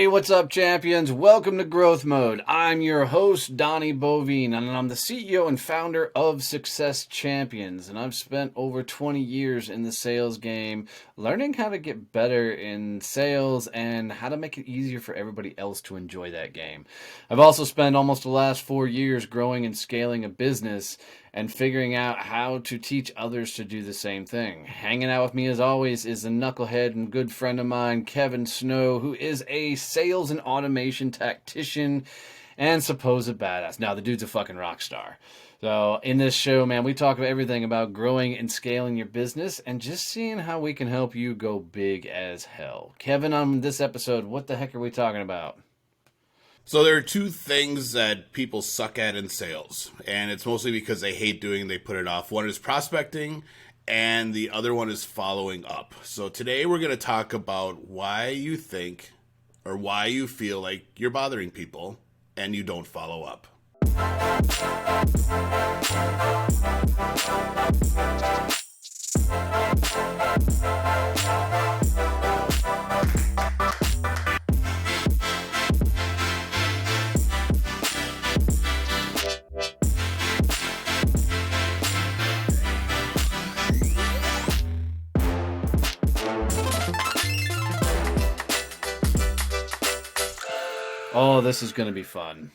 Hey, what's up, champions? Welcome to Growth Mode. I'm your host, Donnie Boivin, and I'm the CEO and founder of Success Champions. And I've spent over 20 years in the sales game, learning how to get better in sales and how to make it easier for everybody else to enjoy that game. I've also spent almost the last 4 years growing and scaling a business and figuring out how to teach others to do the same thing. Hanging out with me as always is a knucklehead and good friend of mine, Comin Soon, who is a sales and automation tactician and supposed badass. Now, the dude's a fucking rock star. So in this show, man, we talk about everything about growing and scaling your business and just seeing how we can help you go big as hell. Kevin, on this episode, what the heck are we talking about? So there are two things that people suck at in sales, and it's mostly because they hate doing, they put it off. One is prospecting, and the other one is following up. So today we're going to talk about why you think or why you feel like you're bothering people and you don't follow up. Oh, this is going to be fun.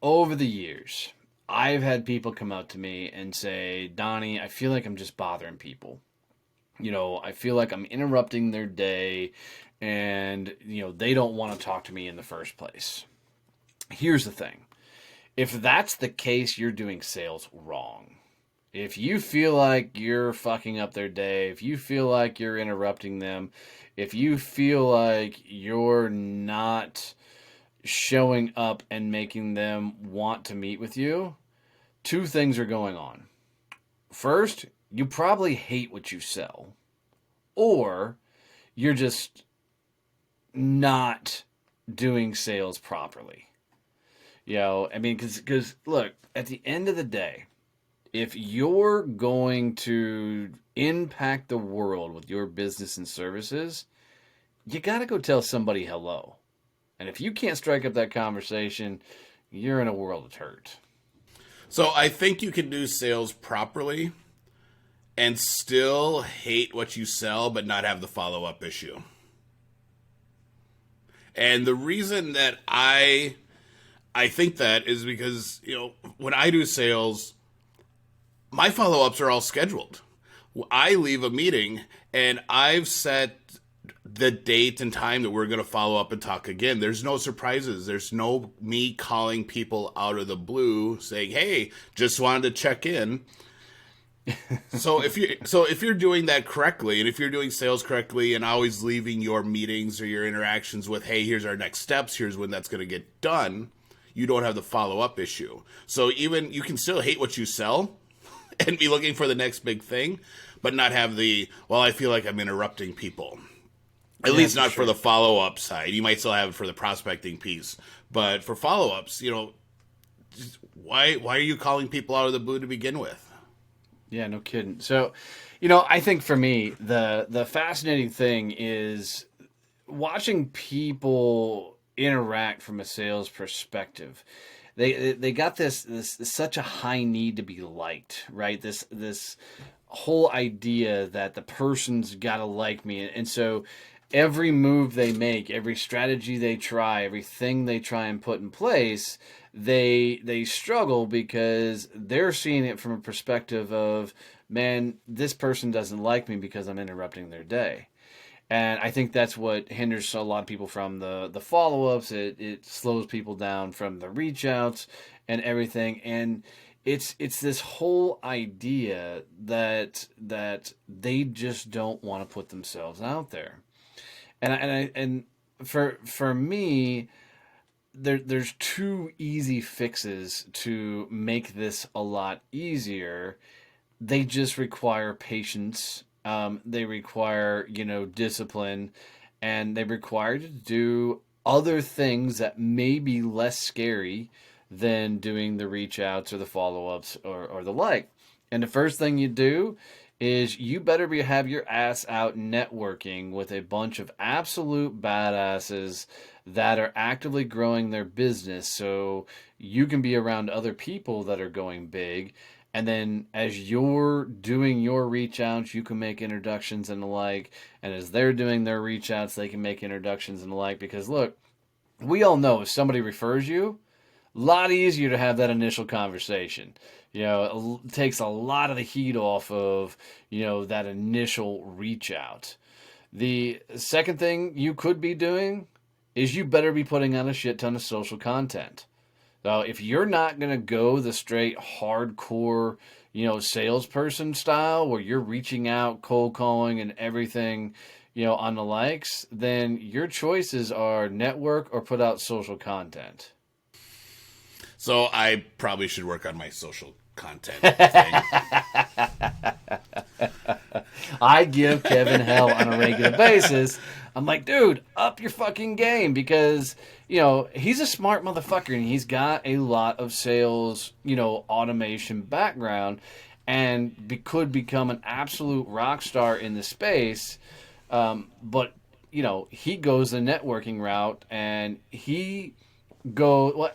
Over the years, I've had people come out to me and say, Donnie, I feel like I'm just bothering people. I feel like I'm interrupting their day and, they don't want to talk to me in the first place. Here's the thing. If that's the case, you're doing sales wrong. If you feel like you're fucking up their day, if you feel like you're interrupting them, if you feel like you're not showing up and making them want to meet with you, two things are going on. First, you probably hate what you sell, or you're just not doing sales properly. Because look, at the end of the day, if you're going to impact the world with your business and services, you got to go tell somebody hello. And if you can't strike up that conversation, you're in a world of hurt. So I think you can do sales properly and still hate what you sell but not have the follow-up issue. And the reason that I think that is because, when I do sales, my follow-ups are all scheduled. I leave a meeting and I've set the date and time that we're going to follow up and talk again. There's no surprises. There's no me calling people out of the blue saying, "Hey, just wanted to check in." So if you're doing that correctly, and if you're doing sales correctly and always leaving your meetings or your interactions with, "Hey, here's our next steps, here's when that's going to get done," you don't have the follow-up issue. So even you can still hate what you sell and be looking for the next big thing, but not have I feel like I'm interrupting people. At least not for the follow-up side. You might still have it for the prospecting piece. But for follow-ups, why are you calling people out of the blue to begin with? Yeah, no kidding. So, I think for me, the fascinating thing is watching people interact from a sales perspective. They got this such a high need to be liked, right? This whole idea that the person's got to like me. And so every move they make, every strategy they try, everything they try and put in place, they struggle because they're seeing it from a perspective of, man, this person doesn't like me because I'm interrupting their day. And I think that's what hinders a lot of people from the follow-ups. It slows people down from the reach-outs and everything. And it's this whole idea that they just don't want to put themselves out there. And for me, there's two easy fixes to make this a lot easier. They just require patience. They require, discipline, and they require you to do other things that may be less scary than doing the reach outs or the follow ups or the like. And the first thing you do is you better have your ass out networking with a bunch of absolute badasses that are actively growing their business so you can be around other people that are going big. And then as you're doing your reach outs, you can make introductions and the like. And as they're doing their reach outs, they can make introductions and the like. Because look, we all know if somebody refers you, a lot easier to have that initial conversation. It takes a lot of the heat off of, that initial reach out. The second thing you could be doing is you better be putting on a shit ton of social content. So if you're not going to go the straight hardcore, salesperson style where you're reaching out, cold calling and everything, on the likes, then your choices are network or put out social content. So I probably should work on my social content thing. I give Kevin hell on a regular basis. I'm like, dude, up your fucking game because, he's a smart motherfucker and he's got a lot of sales, automation background and could become an absolute rock star in the space. But, he goes the networking route and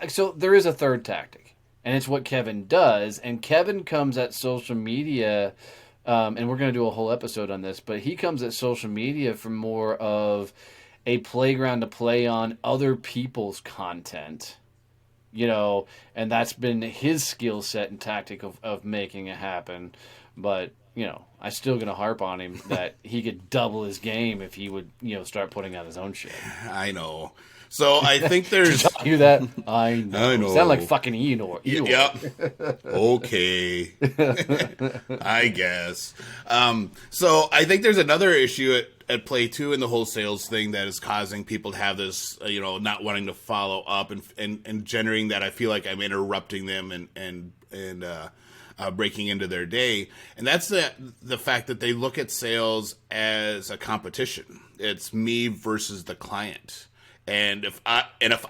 so there is a third tactic and it's what Kevin does. And Kevin comes at social media and we're going to do a whole episode on this, but he comes at social media from more of a playground to play on other people's content, and that's been his skill set and tactic of making it happen. But, I still going to harp on him that he could double his game if he would, start putting out his own shit. I know. So I think there's... Did you hear that? I know. Sound like fucking Eeyore. Yep. Okay. I guess. So I think there's another issue at play too in the whole sales thing that is causing people to have this, not wanting to follow up and generating that I feel like I'm interrupting them and breaking into their day. And that's the fact that they look at sales as a competition. It's me versus the client. And if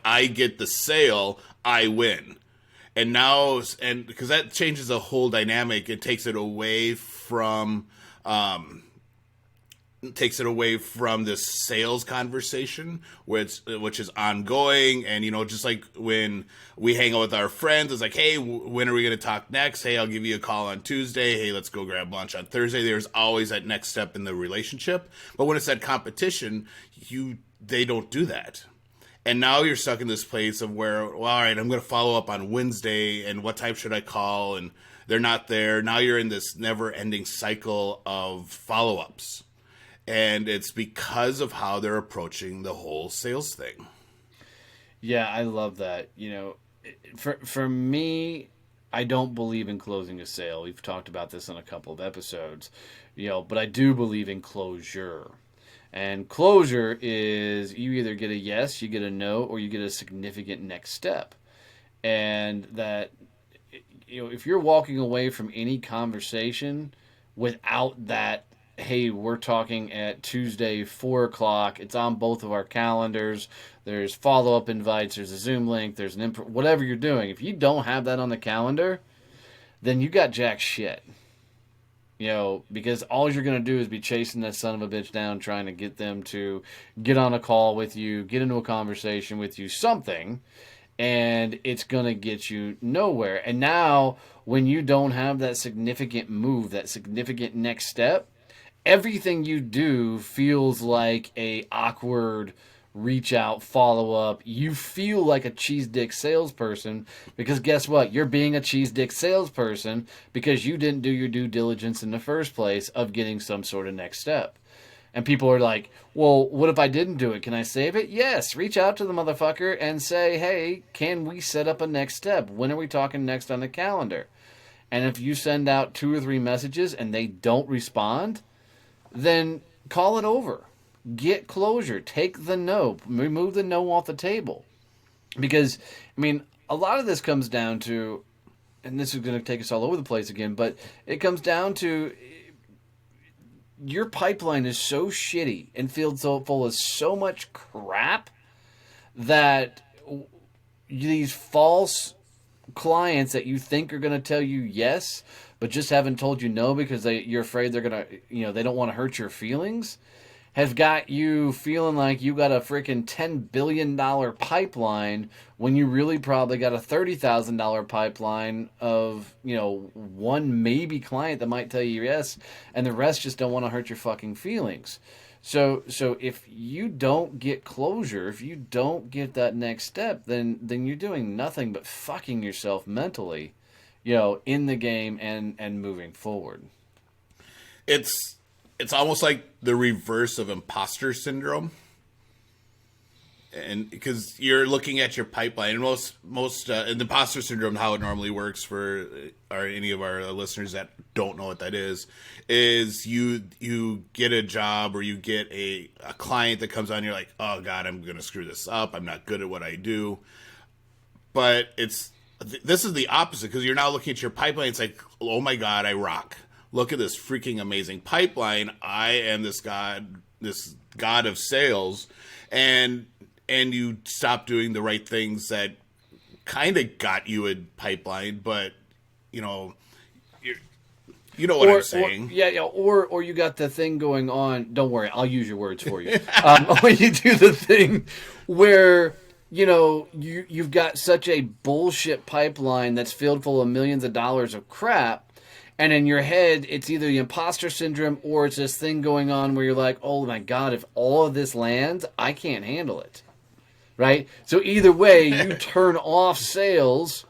I get the sale, I win. And because that changes the whole dynamic, it takes it away from this sales conversation, which is ongoing. And just like when we hang out with our friends, it's like, hey, when are we going to talk next? Hey, I'll give you a call on Tuesday. Hey, let's go grab lunch on Thursday. There's always that next step in the relationship. But when it's that competition, they don't do that. And now you're stuck in this place of where, well, all right, I'm going to follow up on Wednesday, and what time should I call? And they're not there. Now you're in this never-ending cycle of follow-ups. And it's because of how they're approaching the whole sales thing. Yeah, I love that. For me, I don't believe in closing a sale. We've talked about this on a couple of episodes, but I do believe in closure. And closure is you either get a yes, you get a no, or you get a significant next step. And that, if you're walking away from any conversation without that, hey, we're talking at Tuesday, 4 o'clock, it's on both of our calendars, there's follow-up invites, there's a Zoom link, there's whatever you're doing. If you don't have that on the calendar, then you got jack shit. Because all you're going to do is be chasing that son of a bitch down, trying to get them to get on a call with you, get into a conversation with you, something, and it's going to get you nowhere. And now, when you don't have that significant move, that significant next step, everything you do feels like a awkward reach out, follow up. You feel like a cheese dick salesperson because guess what? You're being a cheese dick salesperson because you didn't do your due diligence in the first place of getting some sort of next step. And people are like, well, what if I didn't do it? Can I save it? Yes. Reach out to the motherfucker and say, hey, can we set up a next step? When are we talking next on the calendar? And if you send out 2 or 3 messages and they don't respond, then call it over. Get closure. Take the no. Remove the no off the table. Because, a lot of this comes down to, and this is going to take us all over the place again, but it comes down to your pipeline is so shitty and filled so full of so much crap that these false clients that you think are going to tell you yes but just haven't told you no because you're afraid they're gonna, they don't want to hurt your feelings, have got you feeling like you got a freaking $10 billion pipeline when you really probably got a $30,000 pipeline of, one maybe client that might tell you yes, and the rest just don't want to hurt your fucking feelings. So if you don't get closure, if you don't get that next step, then you're doing nothing but fucking yourself mentally, in the game and moving forward. It's almost like the reverse of imposter syndrome. And because you're looking at your pipeline, and most and the imposter syndrome, how it normally works for any of our listeners that don't know what that is you get a job or you get a client that comes on, you're like, oh God, I'm gonna screw this up, I'm not good at what I do. But this is the opposite, because you're now looking at your pipeline. It's like, oh my God, I rock. Look at this freaking amazing pipeline. I am this god of sales, and you stop doing the right things that kind of got you a pipeline, but you know what I'm saying. Or you got the thing going on. Don't worry, I'll use your words for you. When you do the thing where you've got such a bullshit pipeline that's filled full of millions of dollars of crap. And in your head, it's either the imposter syndrome or it's this thing going on where you're like, oh my God, if all of this lands, I can't handle it. Right? So either way, you turn off sales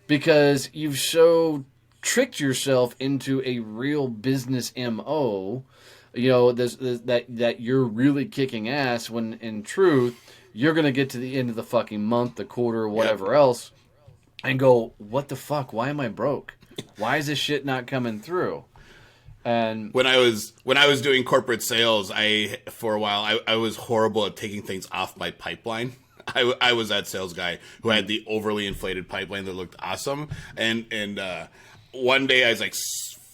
because you've so tricked yourself into a real business MO, that you're really kicking ass when in truth, you're going to get to the end of the fucking month, the quarter, whatever else, and go, what the fuck? Why am I broke? Why is this shit not coming through? And when I was doing corporate sales, for a while I was horrible at taking things off my pipeline. I was that sales guy who had the overly inflated pipeline that looked awesome, and one day I was like,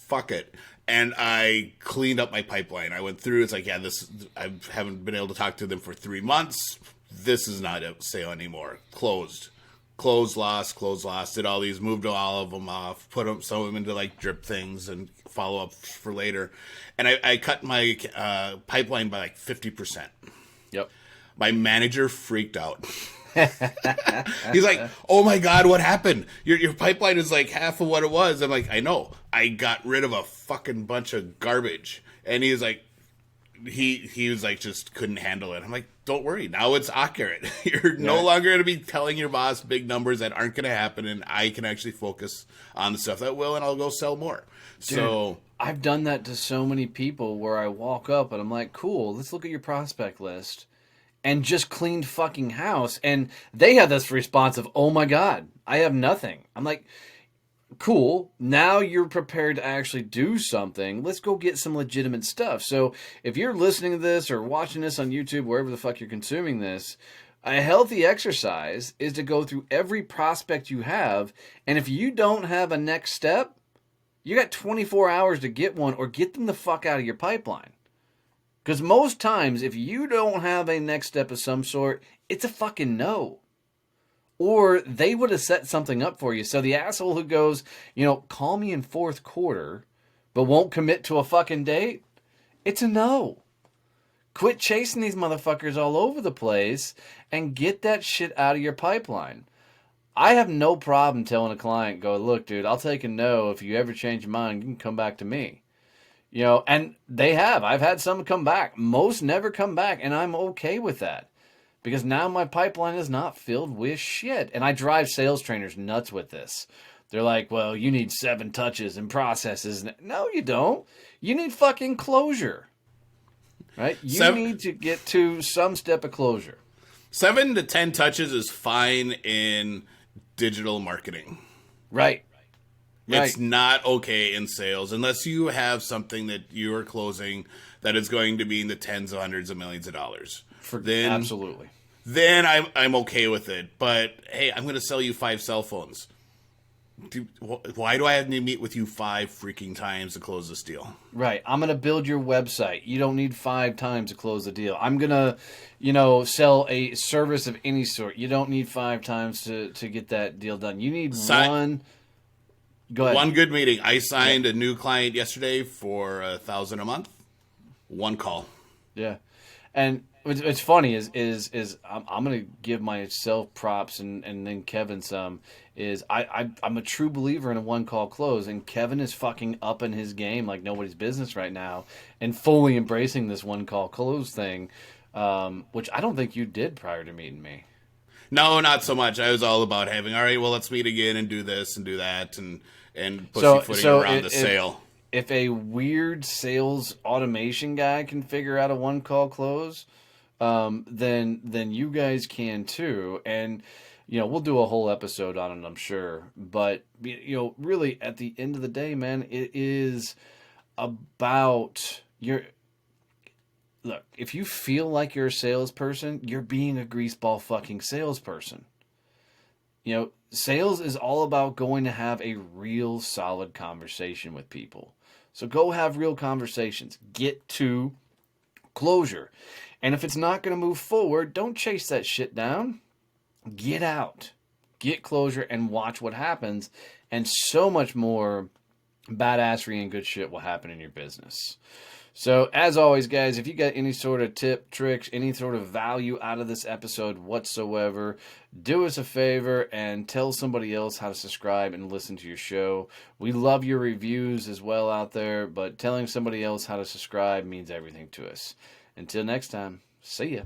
fuck it, and I cleaned up my pipeline. I went through. It's like, I haven't been able to talk to them for 3 months. This is not a sale anymore. Closed, lost, did all these, moved all of them off, some of them into like drip things and follow up for later. And I cut my pipeline by like 50%. Yep. My manager freaked out. He's like, oh my God, what happened? Your pipeline is like half of what it was. I'm like, I know. I got rid of a fucking bunch of garbage. And he was like, he was like, just couldn't handle it. I'm like, don't worry, now it's accurate. You're no longer going to be telling your boss big numbers that aren't going to happen, and I can actually focus on the stuff that will, and I'll go sell more. Dude, so I've done that to so many people where I walk up and I'm like, cool, let's look at your prospect list, and just cleaned fucking house, and they have this response of, oh my God, I have nothing. I'm like, cool, now you're prepared to actually do something. Let's go get some legitimate stuff. So if you're listening to this or watching this on YouTube, wherever the fuck you're consuming this, a healthy exercise is to go through every prospect you have, and if you don't have a next step, you got 24 hours to get one, or get them the fuck out of your pipeline. Because most times, if you don't have a next step of some sort, it's a fucking no. Or they would have set something up for you. So the asshole who goes, call me in fourth quarter, but won't commit to a fucking date, it's a no. Quit chasing these motherfuckers all over the place and get that shit out of your pipeline. I have no problem telling a client, go, look, dude, I'll take a no. If you ever change your mind, you can come back to me. And they have. I've had some come back. Most never come back, and I'm okay with that. Because now my pipeline is not filled with shit. And I drive sales trainers nuts with this. They're like, well, you need 7 touches and processes. No, you don't. You need fucking closure. Right? You need to get to some step of closure. 7 to 10 touches is fine in digital marketing. Right. It's not okay in sales unless you have something that you are closing that is going to be in the tens of hundreds of millions of dollars. Absolutely. Then I'm okay with it. But hey, I'm going to sell you 5 cell phones. Why do I have to meet with you 5 freaking times to close this deal? Right. I'm going to build your website. You don't need 5 times to close the deal. I'm going to, sell a service of any sort. You don't need 5 times to get that deal done. You need one. Go ahead. One good meeting. I signed a new client yesterday for $1,000 a month. One call. Yeah, and what's funny is I'm gonna give myself props and then Kevin some. I'm a true believer in a one call close, and Kevin is fucking up in his game like nobody's business right now, and fully embracing this one call close thing, which I don't think you did prior to meeting me. No, not so much. I was all about having, all right, well, let's meet again and do this and do that and pussyfooting around the sale. If a weird sales automation guy can figure out a one call close, then you guys can too. And we'll do a whole episode on it, I'm sure. But really, at the end of the day, man, it is about your. Look, if you feel like you're a salesperson, you're being a greaseball fucking salesperson. Sales is all about going to have a real solid conversation with people. So go have real conversations. Get to closure. And if it's not going to move forward, don't chase that shit down. Get out. Get closure and watch what happens. And so much more badassery and good shit will happen in your business. So, as always, guys, if you got any sort of tip, tricks, any sort of value out of this episode whatsoever, do us a favor and tell somebody else how to subscribe and listen to your show. We love your reviews as well out there, but telling somebody else how to subscribe means everything to us. Until next time, see ya.